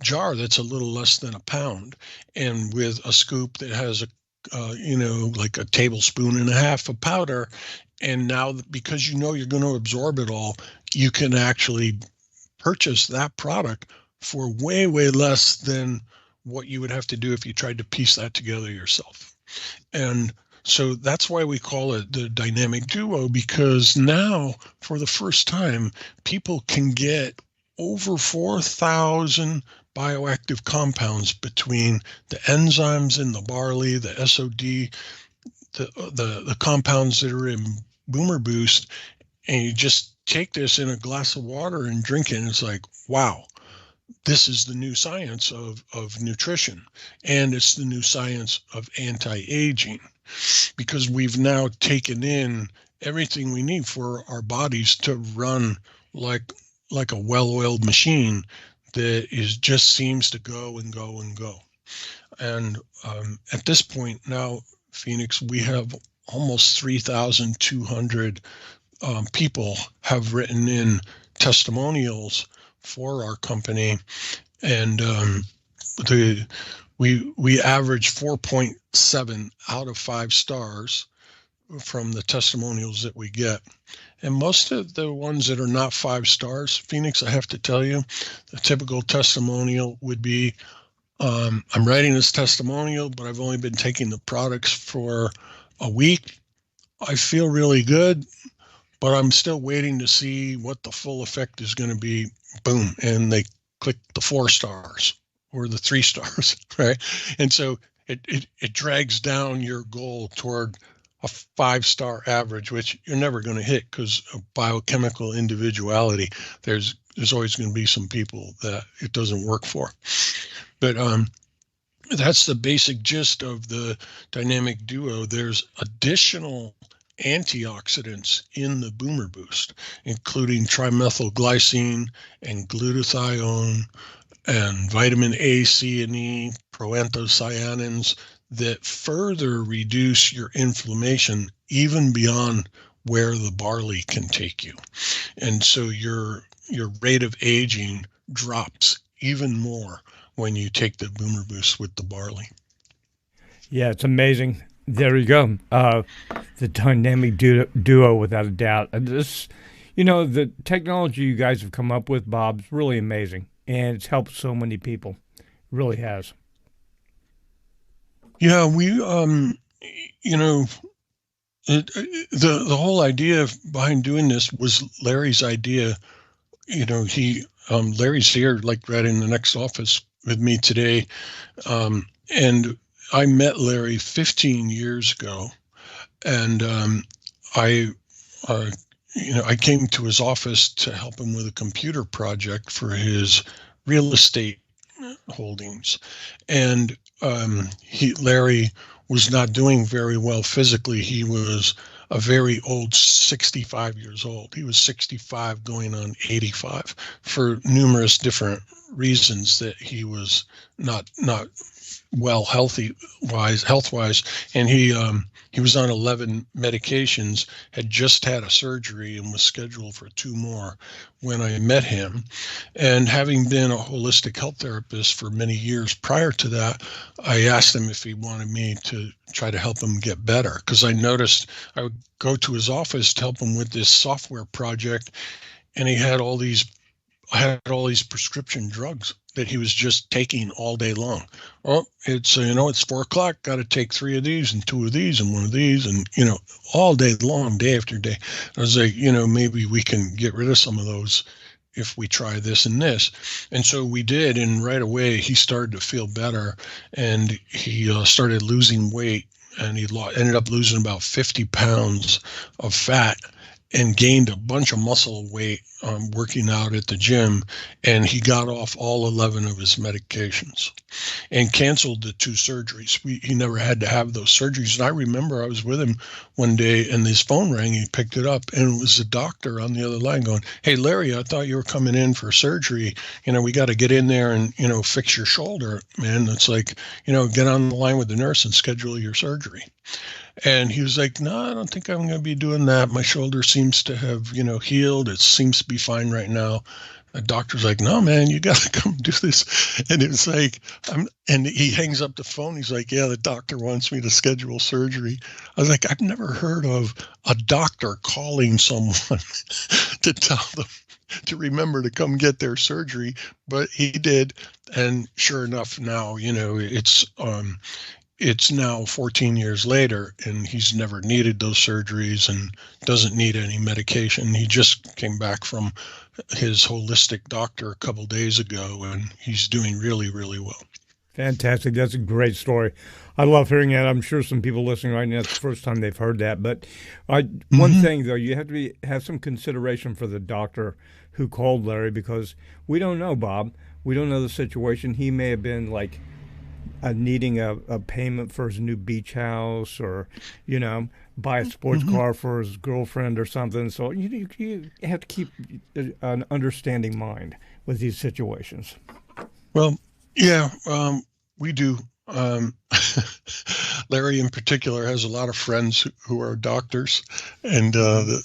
jar that's a little less than a pound, and with a scoop that has like a tablespoon and a half of powder. And now, because you're going to absorb it all, you can actually purchase that product for way, way less than what you would have to do if you tried to piece that together yourself. And So that's why we call it the dynamic duo, because now, for the first time, people can get over 4,000 bioactive compounds between the enzymes in the barley, the SOD, the compounds that are in Boomer Boost, and you just take this in a glass of water and drink it, and it's like, wow, this is the new science of nutrition, and it's the new science of anti-aging, because we've now taken in everything we need for our bodies to run like a well-oiled machine that is just seems to go and go and go. And at this point now, Phoenix, we have almost 3,200 people have written in testimonials for our company, and we average 4.7 out of 5 stars from the testimonials that we get. And most of the ones that are not 5 stars, Phoenix, I have to tell you, the typical testimonial would be, I'm writing this testimonial, but I've only been taking the products for a week. I feel really good, but I'm still waiting to see what the full effect is going to be. Boom. And they click the 4 stars or the 3 stars, right? And so it drags down your goal toward a 5-star average, which you're never going to hit because of biochemical individuality. There's always going to be some people that it doesn't work for. But that's the basic gist of the dynamic duo. There's additional antioxidants in the Boomer Boost, including trimethylglycine and glutathione and vitamin A, C, and E, proanthocyanins that further reduce your inflammation even beyond where the barley can take you. And so your rate of aging drops even more when you take the Boomer Boost with the barley. Yeah, it's amazing. There you go. The dynamic duo, without a doubt. This, the technology you guys have come up with, Bob, is really amazing, and it's helped so many people. It really has. Yeah, we, the whole idea behind doing this was Larry's idea. Larry's here, like right in the next office with me today, and I met Larry 15 years ago, and I came to his office to help him with a computer project for his real estate holdings, and Larry was not doing very well physically. He was a very old, 65 years old. He was 65 going on 85 for numerous different reasons, that he was not well health wise, and he was on 11 medications, had just had a surgery and was scheduled for 2 more when I met him. And having been a holistic health therapist for many years prior to that, I asked him if he wanted me to try to help him get better, because I noticed I would go to his office to help him with this software project, and I had all these prescription drugs that he was just taking all day long. Oh, it's 4:00, got to take 3 of these and 2 of these and 1 of these, and all day long, day after day. I was like, maybe we can get rid of some of those if we try this and this. And so we did, and right away he started to feel better, and he started losing weight, and he ended up losing about 50 pounds of fat and gained a bunch of muscle weight working out at the gym. And he got off all 11 of his medications and canceled the 2 surgeries. He never had to have those surgeries. And I remember I was with him one day and his phone rang. He picked it up, and it was the doctor on the other line going, "Hey, Larry, I thought you were coming in for surgery. We got to get in there and, fix your shoulder, man." It's like, get on the line with the nurse and schedule your surgery. And he was like, "No, I don't think I'm going to be doing that. My shoulder seems to have, healed. It seems to be fine right now." The doctor's like, "No, man, you got to come do this." And it was like, and he hangs up the phone. He's like, "Yeah, the doctor wants me to schedule surgery." I was like, I've never heard of a doctor calling someone to tell them to remember to come get their surgery, but he did. And sure enough, now, it's, it's now 14 years later, and he's never needed those surgeries and doesn't need any medication. He just came back from his holistic doctor a couple days ago, and he's doing really, really well. Fantastic. That's a great story. I love hearing that. I'm sure some people listening right now, it's the first time they've heard that. But one thing, though, you have to have some consideration for the doctor who called Larry, because we don't know, Bob. We don't know the situation. He may have been like needing a payment for his new beach house, or, buy a sports car for his girlfriend or something. So you have to keep an understanding mind with these situations. Well, yeah, we do. Larry, in particular, has a lot of friends who are doctors, and the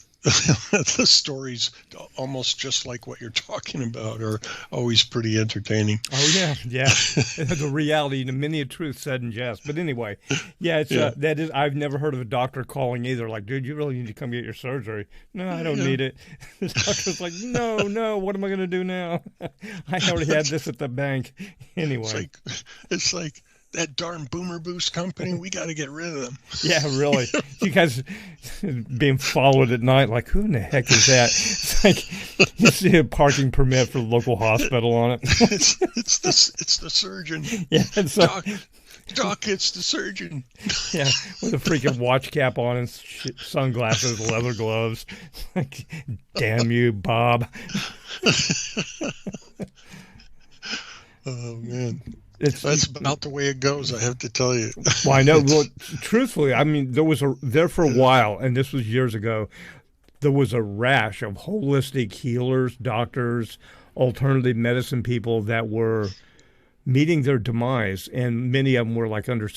stories, almost just like what you're talking about, are always pretty entertaining. Oh yeah. The reality, the many a truth said in jest. But anyway, it's that is. I've never heard of a doctor calling either. Like, dude, you really need to come get your surgery. No, I don't need it. The doctor's like, no. What am I going to do now? I already had this at the bank. Anyway, it's like that darn Boomer Boost company. We got to get rid of them. Yeah, really. You guys being followed at night, like, who in the heck is that? It's like you see a parking permit for the local hospital on it. it's the surgeon. Yeah, Doc, it's the surgeon. Yeah, with a freaking watch cap on and sunglasses, leather gloves. Like, damn you, Bob. Oh man. That's about the way it goes, I have to tell you. Well, I know. Well, truthfully, I mean, there for a while, and this was years ago, there was a rash of holistic healers, doctors, alternative medicine people that were meeting their demise, and many of them were like under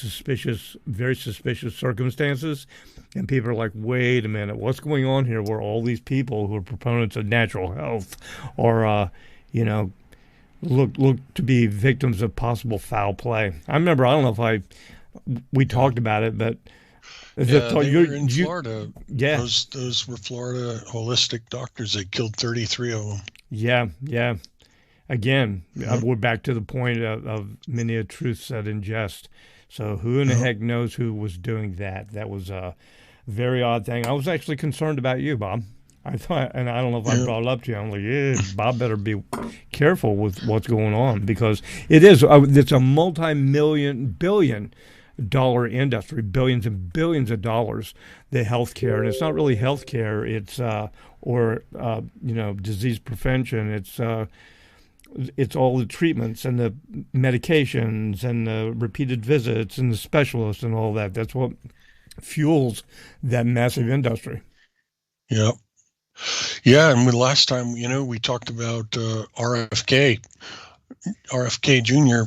very suspicious circumstances. And people are like, wait a minute, what's going on here? Where all these people who are proponents of natural health are, look to be victims of possible foul play. I remember, I don't know if we talked about it, but they were in Florida. Yeah, those were Florida holistic doctors. They killed 33 of them. Yeah. Again, we're back to the point of many a truth said in jest. So who in the heck knows who was doing that? That was a very odd thing. I was actually concerned about you, Bob. I thought, and I don't know if I brought it up to you. I'm like, Bob better be careful with what's going on, because it's a multi-billion-dollar industry, billions and billions of dollars, the healthcare, and it's not really healthcare. It's disease prevention. It's all the treatments and the medications and the repeated visits and the specialists and all that. That's what fuels that massive industry. Yep. Yeah, and the last time, we talked about RFK Jr.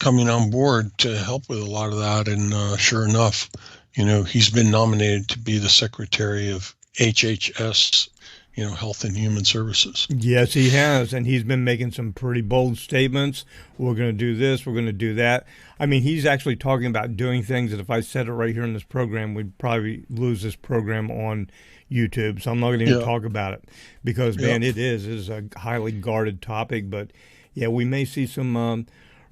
coming on board to help with a lot of that, and sure enough, he's been nominated to be the secretary of HHS, Health and Human Services. Yes, he has, and he's been making some pretty bold statements. We're going to do this, we're going to do that. I mean, he's actually talking about doing things that if I said it right here in this program, we'd probably lose this program on YouTube, so I'm not going to even talk about it, because, man, it is a highly guarded topic. But, yeah, we may see some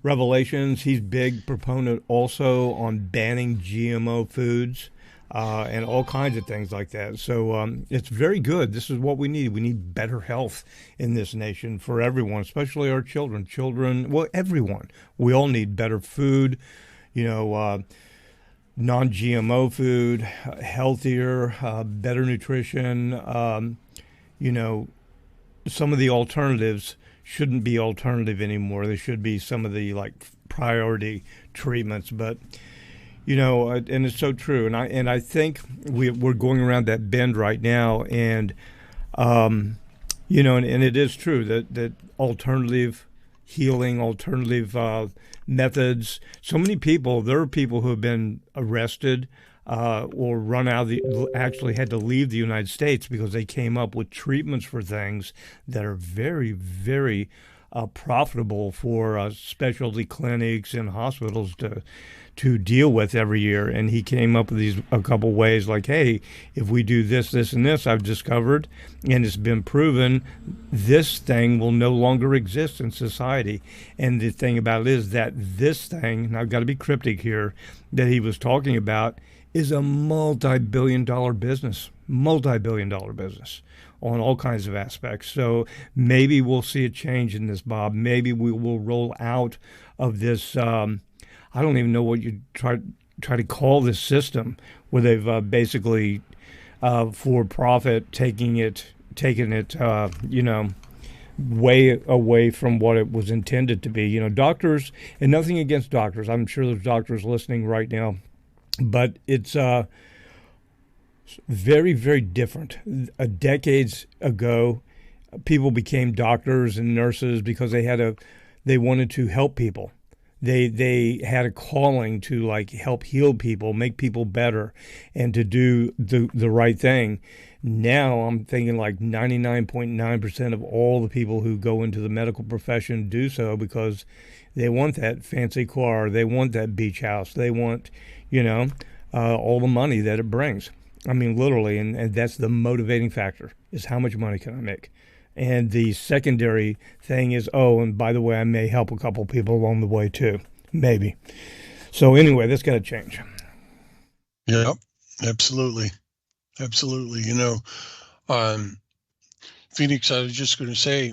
revelations. He's big proponent also on banning GMO foods and all kinds of things like that. So it's very good. This is what we need. We need better health in this nation for everyone, especially our children. Well, everyone. We all need better food, non-GMO food, healthier, better nutrition. Some of the alternatives shouldn't be alternative anymore. They should be some of the priority treatments. But and it's so true. And I think we're going around that bend right now. And and it is true that alternative healing, alternative methods. So many people, there are people who have been arrested or actually had to leave the United States because they came up with treatments for things that are very, very profitable for specialty clinics and hospitals to deal with every year. And he came up with a couple ways like, hey, if we do this, this, and this, I've discovered, and it's been proven, this thing will no longer exist in society. And the thing about it is that this thing, and I've got to be cryptic here, that he was talking about is a multi-billion-dollar business on all kinds of aspects. So maybe we'll see a change in this, Bob. Maybe we will roll out of this. I don't even know what you try to call this system, where they've basically for profit taking it way away from what it was intended to be. Doctors, and nothing against doctors. I'm sure there's doctors listening right now, but it's very, very different. Decades ago, people became doctors and nurses because they wanted to help people. They had a calling to help heal people, make people better, and to do the right thing. Now I'm thinking 99.9% of all the people who go into the medical profession do so because they want that fancy car, they want that beach house, they want, all the money that it brings. I mean, literally, and that's the motivating factor, is how much money can I make? And the secondary thing is, oh, and by the way, I may help a couple people along the way too, maybe. So anyway, that's got to change. Yep, absolutely. Absolutely. Phoenix, I was just going to say,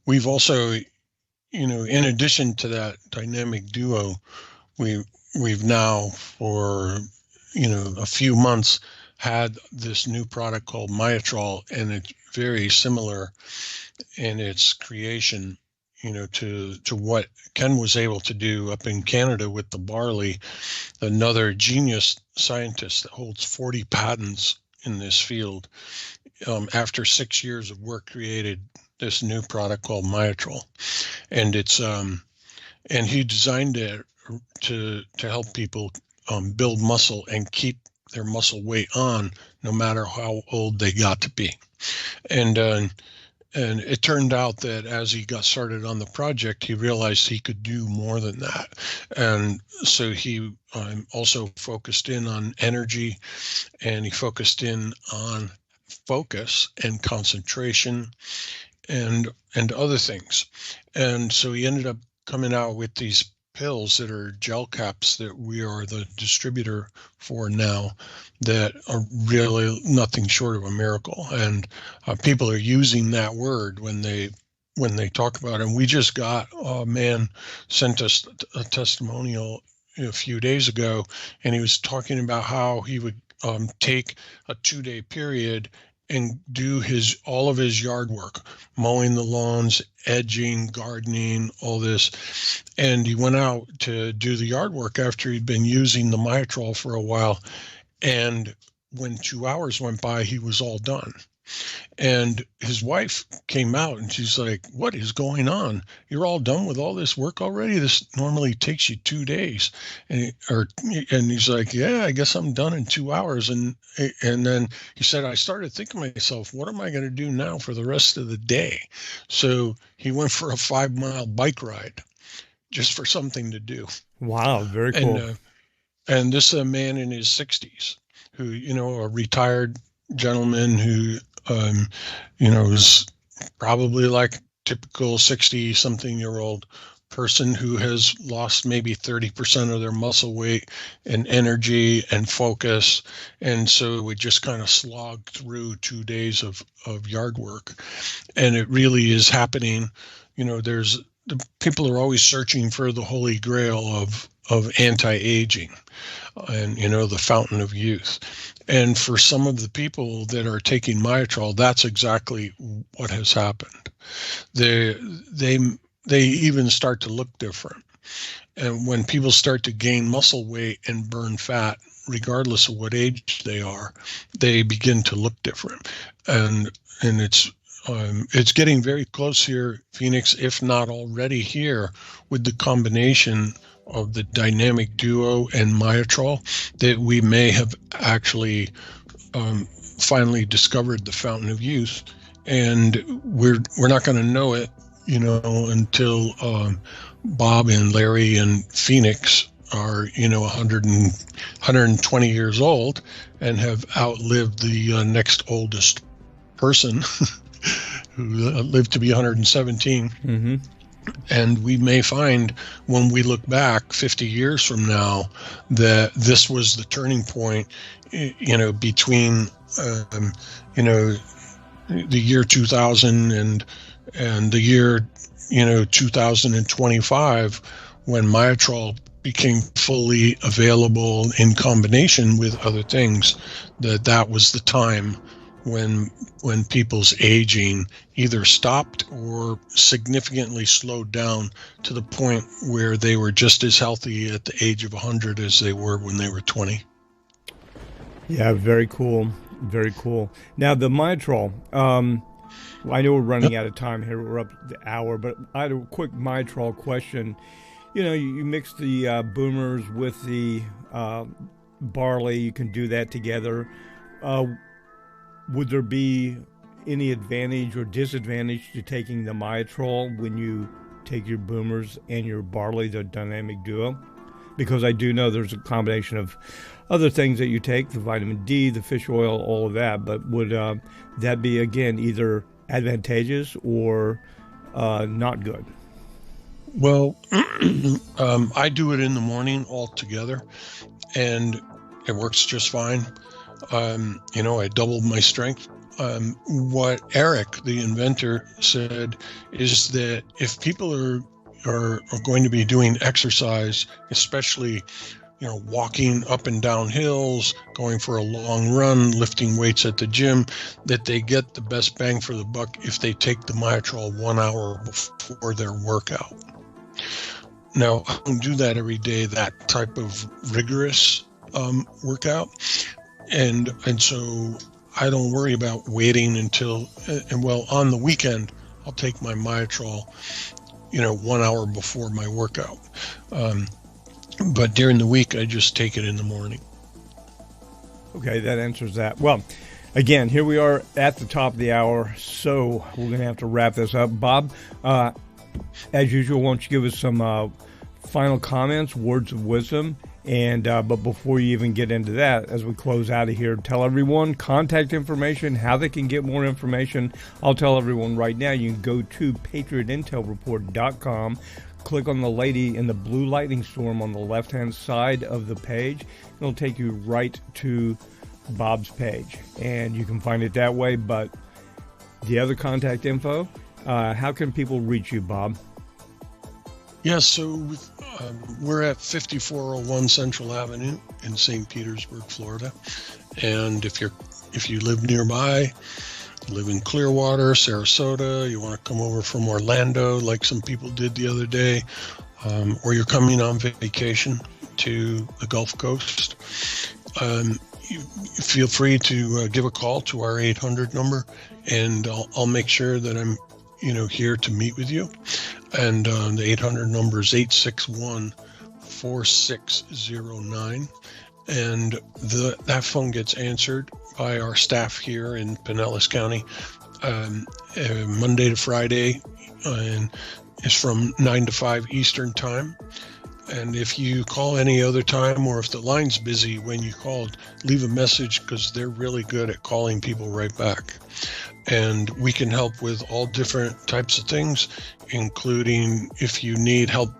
we've also, in addition to that dynamic duo, we've now for, a few months had this new product called Myotrol, and it's very similar in its creation, to what Ken was able to do up in Canada with the barley. Another genius scientist that holds 40 patents in this field, after 6 years of work, created this new product called Myotrol, and it's and he designed it to help people build muscle and keep their muscle weight on, no matter how old they got to be. And it turned out that as he got started on the project, he realized he could do more than that. And so he also focused in on energy, and he focused in on focus and concentration and other things. And so he ended up coming out with these pills that are gel caps that we are the distributor for now, that are really nothing short of a miracle. And people are using that word when they talk about it. And we just got a man sent us a testimonial a few days ago, and he was talking about how he would take a 2-day period and do all of his yard work, mowing the lawns, edging, gardening, all this. And he went out to do the yard work after he'd been using the Myotrol for a while. And when 2 hours went by, he was all done. And his wife came out and she's like, "What is going on? You're all done with all this work already? This normally takes you 2 days." And he's like, "Yeah, I guess I'm done in 2 hours." And then he said, "I started thinking to myself, what am I going to do now for the rest of the day?" So he went for a 5-mile bike ride just for something to do. Wow, very cool. And this is a man in his 60s who, a retired gentleman who, is probably like typical 60-something-year-old person who has lost maybe 30% of their muscle weight and energy and focus. And so we just kind of slogged through 2 days of yard work. And it really is happening. People are always searching for the holy grail of anti-aging and, the fountain of youth. And for some of the people that are taking Myotrol, that's exactly what has happened. They even start to look different. And when people start to gain muscle weight and burn fat, regardless of what age they are, they begin to look different. And it's getting very close here, Phoenix, if not already here, with the combination of the dynamic duo and Myotrol, that we may have actually finally discovered the fountain of youth and we're not going to know it, until Bob and Larry and Phoenix are 120 years old and have outlived the next oldest person who lived to be 117. Mm-hmm. And we may find when we look back 50 years from now that this was the turning point, between the year 2000 and the year 2025, when Myotrol became fully available in combination with other things, that was the time when people's aging either stopped or significantly slowed down to the point where they were just as healthy at the age of 100 as they were when they were 20. Yeah, very cool. Very cool. Now, the Myotrol, I know we're running out of time here. We're up the hour, but I had a quick Myotrol question. You mix the boomers with the barley. You can do that together. Would there be any advantage or disadvantage to taking the Myotrol when you take your boomers and your barley, the dynamic duo? Because I do know there's a combination of other things that you take, the vitamin D, the fish oil, all of that. But would that be, again, either advantageous or not good? Well, I do it in the morning all together, and it works just fine. I doubled my strength. What Eric, the inventor, said is that if people are going to be doing exercise, especially, walking up and down hills, going for a long run, lifting weights at the gym, that they get the best bang for the buck if they take the Myotrol 1 hour before their workout. Now, I don't do that every day, that type of rigorous workout. And so I don't worry about waiting until, on the weekend, I'll take my Myotrol, 1 hour before my workout. But during the week, I just take it in the morning. Okay, that answers that. Well, again, here we are at the top of the hour, so we're going to have to wrap this up. Bob, as usual, why don't you give us some final comments, words of wisdom? And but before you even get into that, as we close out of here, tell everyone contact information, how they can get more information. I'll tell everyone right now, you can go to patriotintelreport.com, click on the lady in the blue lightning storm on the left-hand side of the page. It'll take you right to Bob's page, and you can find it that way. But the other contact info, how can people reach you, Bob? Yeah, so we're at 5401 Central Avenue in St. Petersburg, Florida. And if you live nearby, live in Clearwater, Sarasota, you want to come over from Orlando like some people did the other day, or you're coming on vacation to the Gulf Coast, you feel free to give a call to our 800 number, and I'll make sure that I'm here to meet with you. And the 800 number is 861-4609. And that phone gets answered by our staff here in Pinellas County Monday to Friday, and it's from 9 to 5 Eastern time. And if you call any other time, or if the line's busy when you called, leave a message, because they're really good at calling people right back. And we can help with all different types of things, including if you need help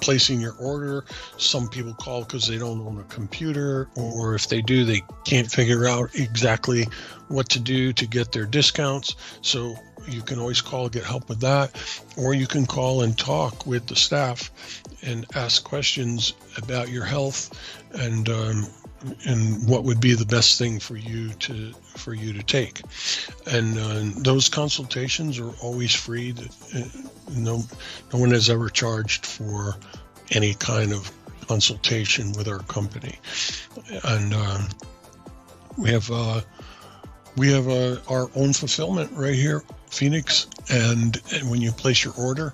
placing your order. Some people call because they don't own a computer, or if they do, they can't figure out exactly what to do to get their discounts. So you can always call, get help with that, or you can call and talk with the staff and ask questions about your health and what would be the best thing for you to take. And those consultations are always free. No one has ever charged for any kind of consultation with our company. And we have our own fulfillment right here Phoenix, and when you place your order,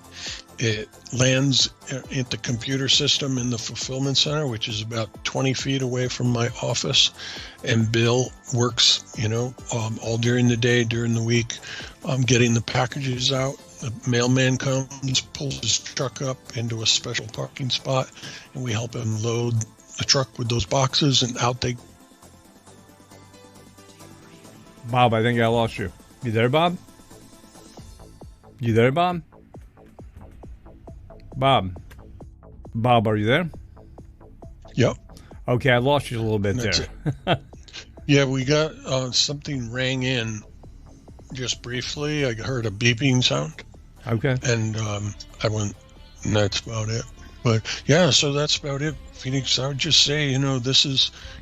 it lands at the computer system in the fulfillment center, which is about 20 feet away from my office. And Bill works, all during the day, during the week, getting the packages out. The mailman comes, pulls his truck up into a special parking spot, and we help him load the truck with those boxes, and out they. Bob, I think I lost you. You there, Bob? You there, Bob? Bob, are you there? Yep. Okay, I lost you a little bit there. Yeah, we got something rang in just briefly. I heard a beeping sound. Okay. And I went, and that's about it. But yeah, so that's about it, Phoenix. I would just say,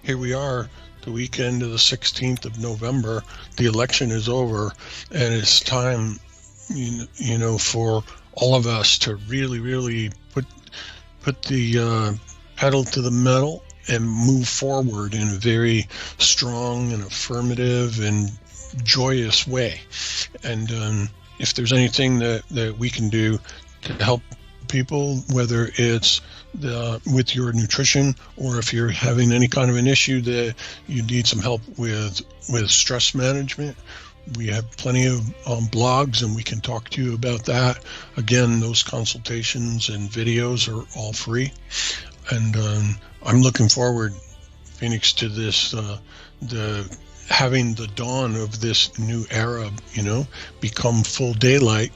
here we are, the weekend of the 16th of November. The election is over, and it's time, for all of us to really, really put the pedal to the metal and move forward in a very strong and affirmative and joyous way. And if there's anything that we can do to help people, whether it's with your nutrition, or if you're having any kind of an issue that you need some help with stress management, we have plenty of blogs, and we can talk to you about that. Again, those consultations and videos are all free. And I'm looking forward, Phoenix, to this, having the dawn of this new era, become full daylight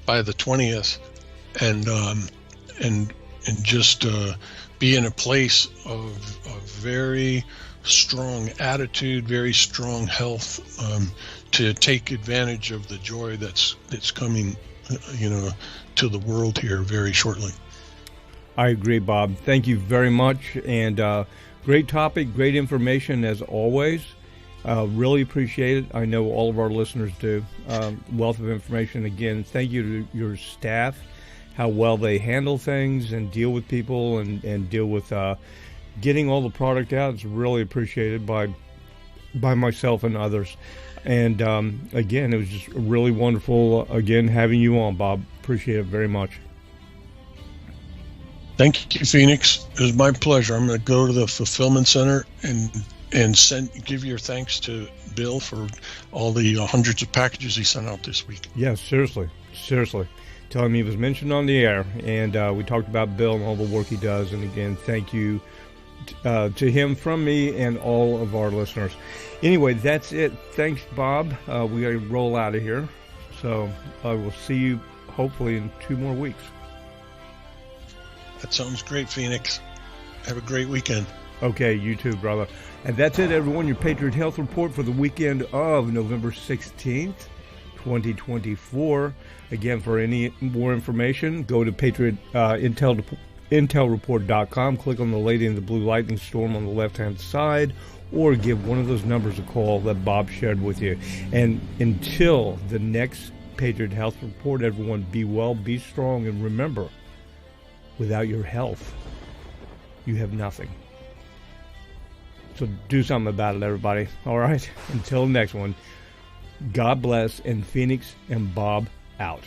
by the 20th, and just be in a place of very strong attitude, very strong health, to take advantage of the joy that's coming, to the world here very shortly. I agree, Bob. Thank you very much, and great topic, great information as always. Really appreciate it. I know all of our listeners do. Wealth of information. Again, thank you to your staff, how well they handle things and deal with people and deal with getting all the product out. It's really appreciated by myself and others. And again, it was just really wonderful, again, having you on, Bob. Appreciate it very much. Thank you, Phoenix. It was my pleasure. I'm going to go to the fulfillment center and give your thanks to Bill for all the hundreds of packages he sent out this week. Yes, seriously. Tell him he was mentioned on the air, and we talked about Bill and all the work he does. And again, thank you to him from me and all of our listeners. Anyway, that's it. Thanks, Bob. We got to roll out of here. So I will see you hopefully in 2 more weeks. That sounds great, Phoenix. Have a great weekend. Okay, you too, brother. And that's it, everyone. Your Patriot Health Report for the weekend of November 16th, 2024. Again, for any more information, go to intelreport.com. Click on the Lady in the Blue Lightning Storm on the left-hand side, or give one of those numbers a call that Bob shared with you. And until the next Patriot Health Report, everyone, be well, be strong, and remember, without your health, you have nothing. So do something about it, everybody. All right? Until the next one, God bless, and Phoenix and Bob out.